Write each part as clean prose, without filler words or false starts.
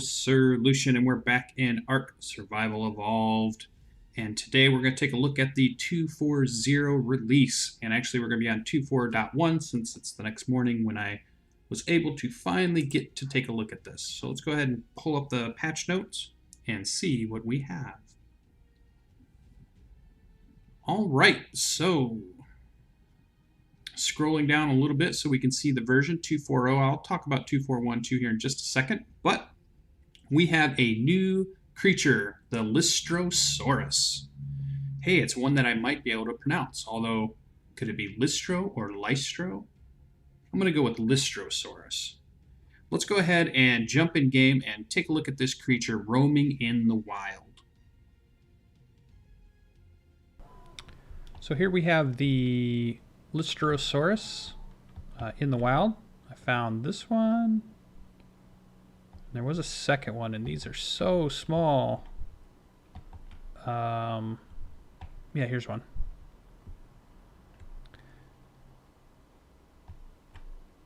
SirLucien, and we're back in Ark Survival Evolved. And today we're going to take a look at the 2.40 release. And actually we're going to be on 2.4.1 since it's the next morning when I was able to finally get to take a look at this. So let's go ahead and pull up the patch notes and see what we have. All right, so scrolling down a little bit so we can see the version 2.4.0. I'll talk about 2.4.1.2 here in just a second, but we have a new creature, the lystros. Hey, it's one that I might be able to pronounce, although could it be lystro or lystro? I'm going to go with lystrosaurus. Let's go ahead and jump in game and take a look at this creature roaming in the wild. So here we have the lystrosaurus in the wild. I found this one. There was a second one, and these are so small. Yeah, here's one.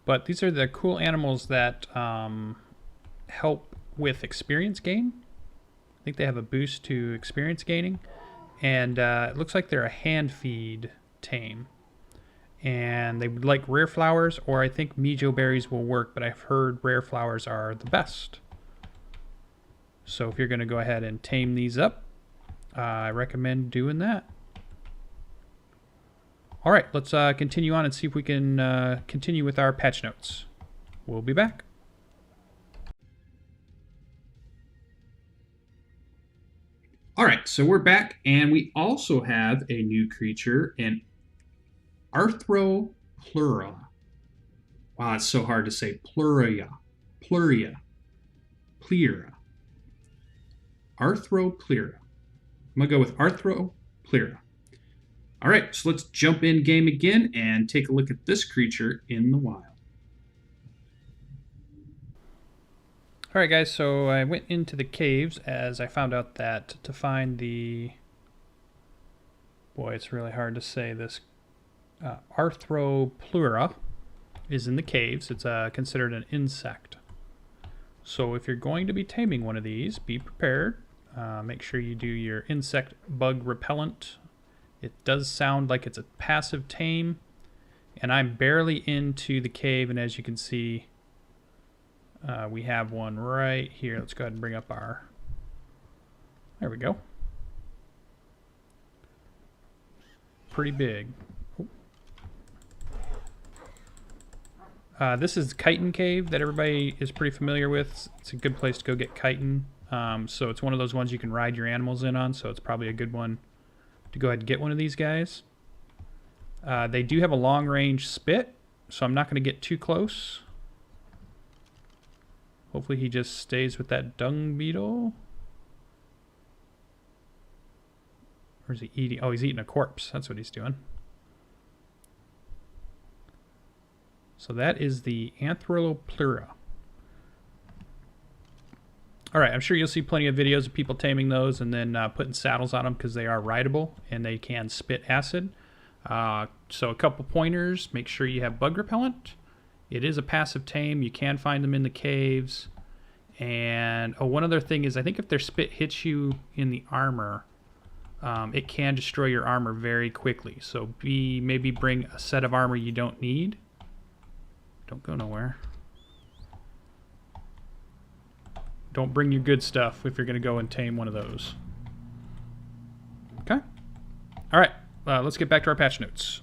But these are the cool animals that help with experience gain. I think they have a boost to experience gaining. And it looks like they're a hand feed tame. And they would like rare flowers, or I think mijo berries will work, but I've heard rare flowers are the best. So if you're going to go ahead and tame these up, I recommend doing that. All right, let's continue on and see if we can continue with our patch notes. We'll be back. All right, so we're back, and we also have a new creature, an Arthropluera. Wow, it's so hard to say. Pluria. Arthropluera. I'm going to go with Arthropluera. All right, so let's jump in game again and take a look at this creature in the wild. All right, guys, so I went into the caves as I found out that to find the... Boy, it's really hard to say this. Arthropluera is in the caves. It's considered an insect. So if you're going to be taming one of these, be prepared. Make sure you do your insect bug repellent. It does sound like it's a passive tame, and I'm barely into the cave, and as you can see, we have one right here. Let's go ahead and bring up our... There we go. Pretty big. This is chitin cave that everybody is pretty familiar with. It's a good place to go get chitin. So it's one of those ones you can ride your animals in on, so it's probably a good one to go ahead and get one of these guys. They do have a long range spit, so I'm not going to get too close. Hopefully he just stays with that dung beetle. Or is he eating? Oh, he's eating a corpse. That's what he's doing. So that is the Arthropluera. All right, I'm sure you'll see plenty of videos of people taming those and then putting saddles on them because they are rideable and they can spit acid. So a couple pointers, make sure you have bug repellent. It is a passive tame. You can find them in the caves. And one other thing is I think if their spit hits you in the armor, it can destroy your armor very quickly. So maybe bring a set of armor you don't need. Don't go nowhere. Don't bring your good stuff if you're going to go and tame one of those. Okay. All right. Let's get back to our patch notes.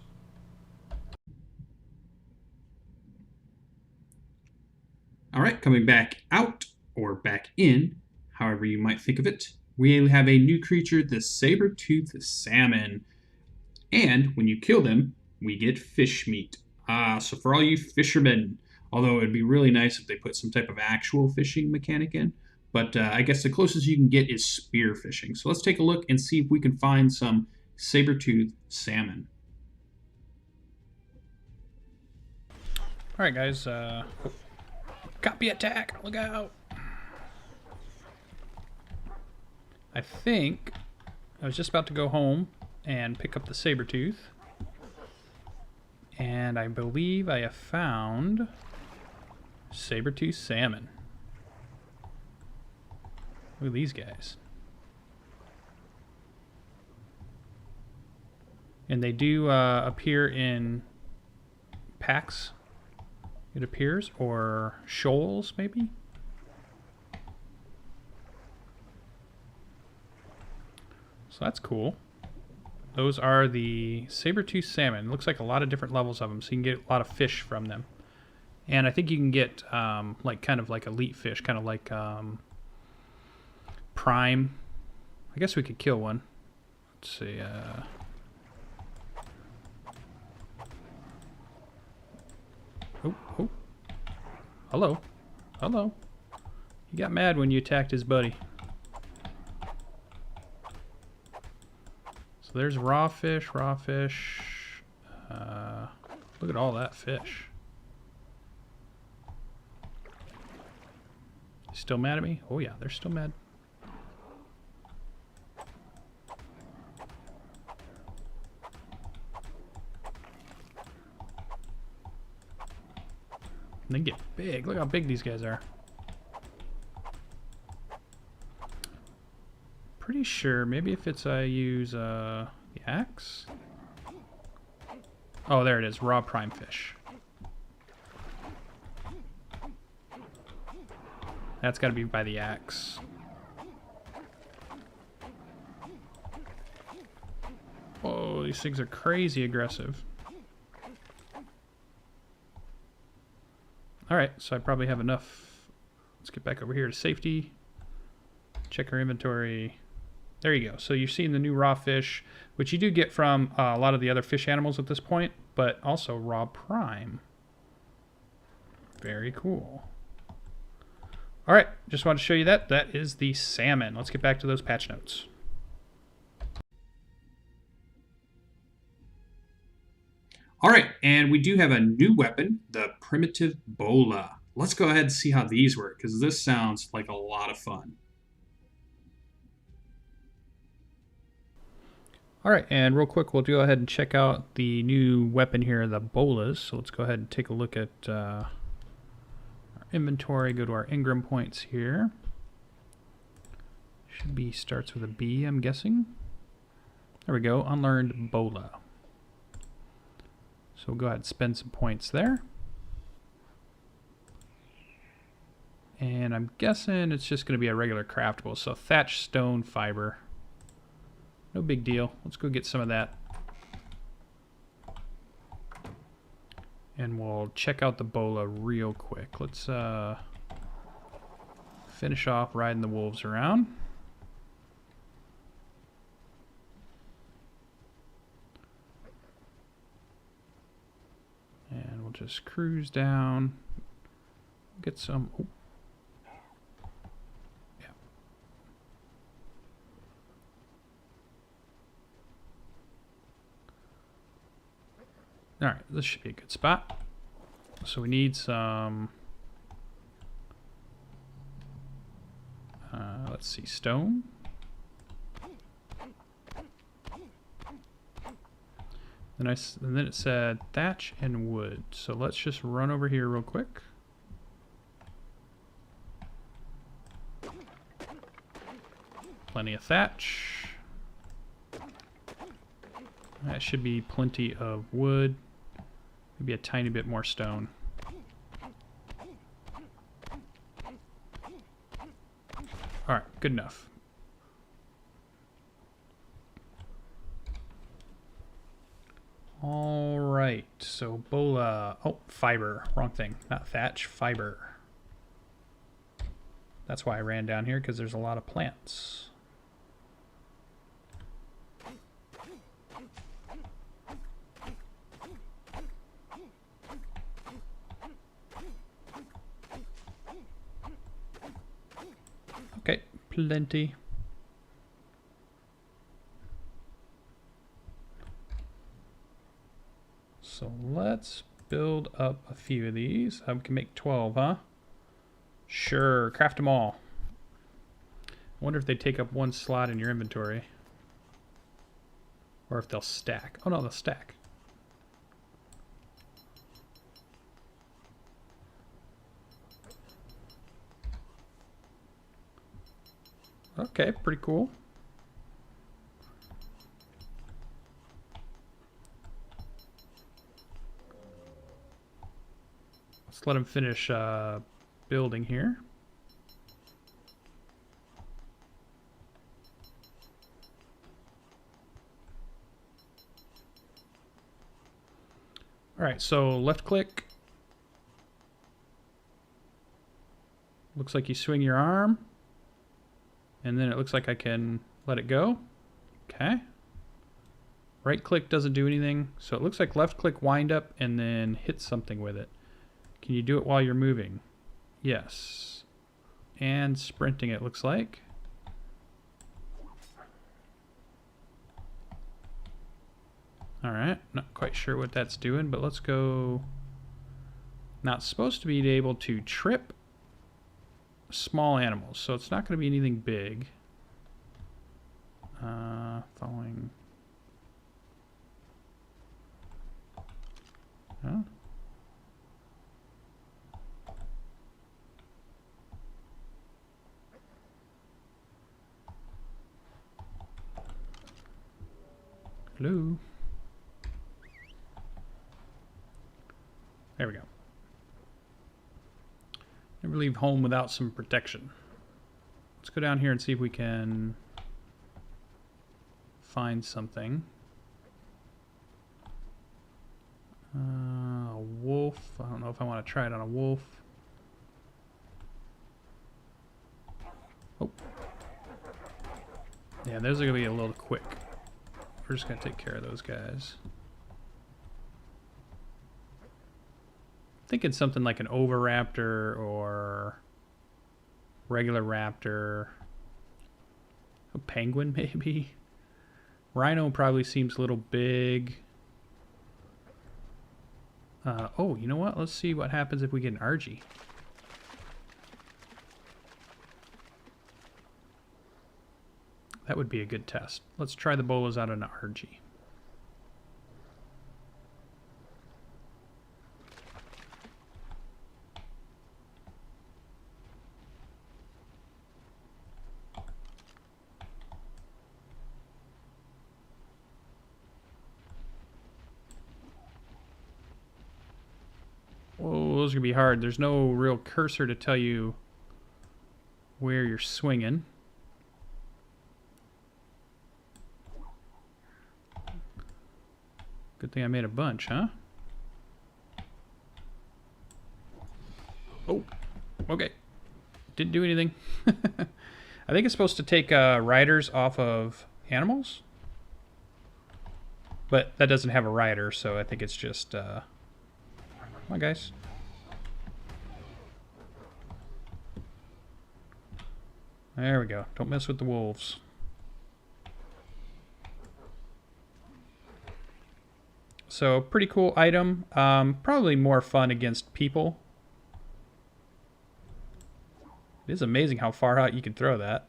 All right, coming back out, or back in, however you might think of it, we have a new creature, the saber-toothed salmon. And when you kill them, we get fish meat. So for all you fishermen, although it'd be really nice if they put some type of actual fishing mechanic in, but I guess the closest you can get is spear fishing. So let's take a look and see if we can find some saber-toothed salmon. All right, guys. Copy attack. Look out. I think I was just about to go home and pick up the saber-tooth. And I believe I have found saber-tooth salmon. Look at these guys. And they do appear in packs, it appears, or shoals maybe. So that's cool. Those are the saber-tooth salmon. It looks like a lot of different levels of them, so you can get a lot of fish from them. And I think you can get like kind of like elite fish, kind of like prime. I guess we could kill one. Let's see. Oh. Hello. Hello. He got mad when you attacked his buddy. So there's raw fish, raw fish. Look at all that fish. Still mad at me? Oh yeah, they're still mad. They get big. Look how big these guys are. Pretty sure, maybe if it's I use the axe. Oh, there it is, raw prime fish. That's got to be by the axe. Whoa, these things are crazy aggressive. Alright, so I probably have enough. Let's get back over here to safety. Check our inventory. There you go. So you're seeing the new raw fish, which you do get from a lot of the other fish animals at this point, but also raw prime. Very cool. Alright, just wanted to show you that. That is the salmon. Let's get back to those patch notes. All right, and we do have a new weapon, the primitive bola. Let's go ahead and see how these work, because this sounds like a lot of fun. All right, and real quick, we'll go ahead and check out the new weapon here, the bolas. So let's go ahead and take a look at our inventory, go to our engram points here. Should be starts with a B, I'm guessing. There we go, unlearned bola. So we'll go ahead and spend some points there. And I'm guessing it's just going to be a regular craftable. So thatch stone fiber. No big deal. Let's go get some of that. And we'll check out the bola real quick. Let's finish off riding the wolves around. And we'll just cruise down. Get some... Oh. Yeah. Alright, this should be a good spot. So we need some... let's see, stone. And then it said thatch and wood. So let's just run over here real quick. Plenty of thatch. That should be plenty of wood. Maybe a tiny bit more stone. Alright, good enough. Alright, so bola. Oh, fiber. Wrong thing. Not thatch, fiber. That's why I ran down here, because there's a lot of plants. Okay, plenty. So let's build up a few of these. I can make 12, huh? Sure, craft them all. I wonder if they take up one slot in your inventory. Or if they'll stack. Oh no, they'll stack. Okay, pretty cool. Let's let him finish building here. All right, so left click. Looks like you swing your arm. And then it looks like I can let it go. Okay. Right click doesn't do anything. So it looks like left click wind up and then hit something with it. Can you do it while you're moving? Yes. And sprinting it looks like. Alright, not quite sure what that's doing, but let's go. Not supposed to be able to trip small animals, so it's not going to be anything big. Following. Huh? Hello? There we go. Never leave home without some protection. Let's go down here and see if we can find something. A wolf. I don't know if I want to try it on a wolf. Oh. Yeah, those are going to be a little quick. We're just going to take care of those guys. Thinking something like an oviraptor or regular raptor. A penguin, maybe. Rhino probably seems a little big. Oh, you know what? Let's see what happens if we get an RG. That would be a good test. Let's try the bolas out on an RG. Whoa, those are going to be hard. There's no real cursor to tell you where you're swinging. Good thing I made a bunch, huh? Oh, okay. Didn't do anything. I think it's supposed to take riders off of animals. But that doesn't have a rider, so I think it's just... Come on, guys. There we go. Don't mess with the wolves. So, pretty cool item. Probably more fun against people. It is amazing how far out you can throw that.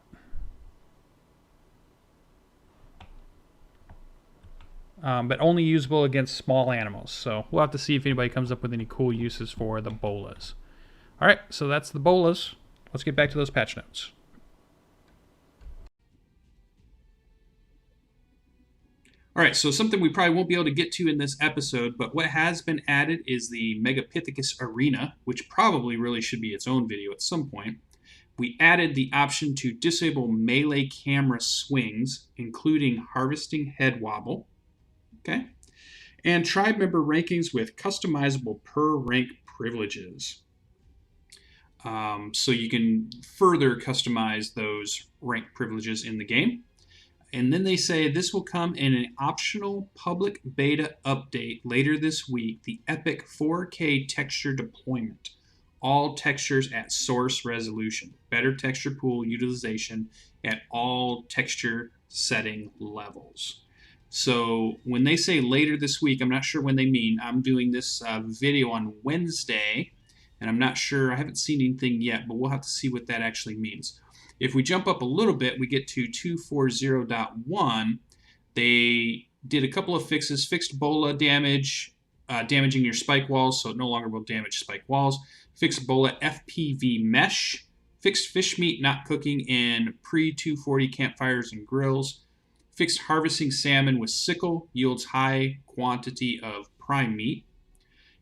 But only usable against small animals. So we'll have to see if anybody comes up with any cool uses for the bolas. All right, so that's the bolas. Let's get back to those patch notes. All right, so something we probably won't be able to get to in this episode, but what has been added is the megapithecus arena, which probably really should be its own video at some point. We added the option to disable melee camera swings, including harvesting head wobble. Okay, and tribe member rankings with customizable per rank privileges. So you can further customize those rank privileges in the game. And then they say this will come in an optional public beta update later this week, the epic 4K texture deployment. All textures at source resolution. Better texture pool utilization at all texture setting levels. So when they say later this week, I'm not sure when they mean. I'm doing this video on Wednesday, and I'm not sure. I haven't seen anything yet, but we'll have to see what that actually means. If we jump up a little bit, we get to 240.1. They did a couple of fixes. Fixed bola damage, damaging your spike walls, so it no longer will damage spike walls. Fixed bola FPV mesh, fixed fish meat not cooking in pre-240 campfires and grills, fixed harvesting salmon with Sickle yields high quantity of prime meat,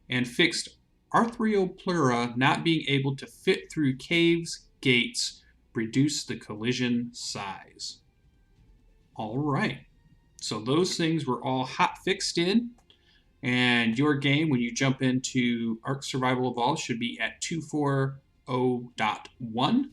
and fixed Arthropluera not being able to fit through caves, gates, reduce the collision size. All right, so those things were all hot fixed in, and your game, when you jump into Ark Survival Evolved, should be at 240.1.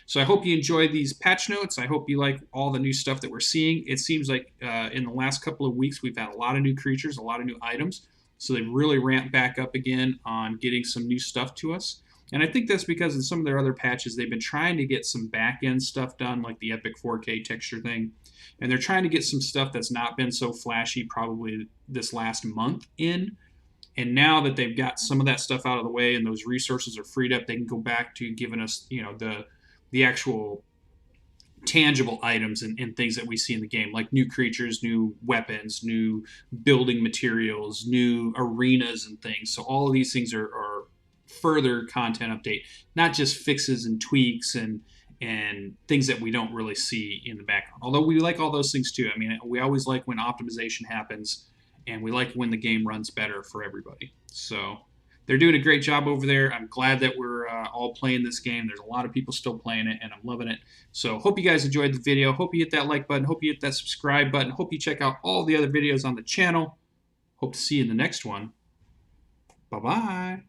So I hope you enjoyed these patch notes. I hope you like all the new stuff that we're seeing. It seems like in the last couple of weeks we've had a lot of new creatures, a lot of new items. So they've really ramped back up again on getting some new stuff to us. And I think that's because in some of their other patches, they've been trying to get some back-end stuff done, like the Epic 4K texture thing. And they're trying to get some stuff that's not been so flashy probably this last month in. And now that they've got some of that stuff out of the way and those resources are freed up, they can go back to giving us, the actual tangible items and things that we see in the game, like new creatures, new weapons, new building materials, new arenas and things. So all of these things are further content update, not just fixes and tweaks and things that we don't really see in the background. Although we like all those things too. I mean, we always like when optimization happens, and we like when the game runs better for everybody. So they're doing a great job over there. I'm glad that we're all playing this game. There's a lot of people still playing it, and I'm loving it. So hope you guys enjoyed the video. Hope you hit that like button. Hope you hit that subscribe button. Hope you check out all the other videos on the channel. Hope to see you in the next one. Bye-bye.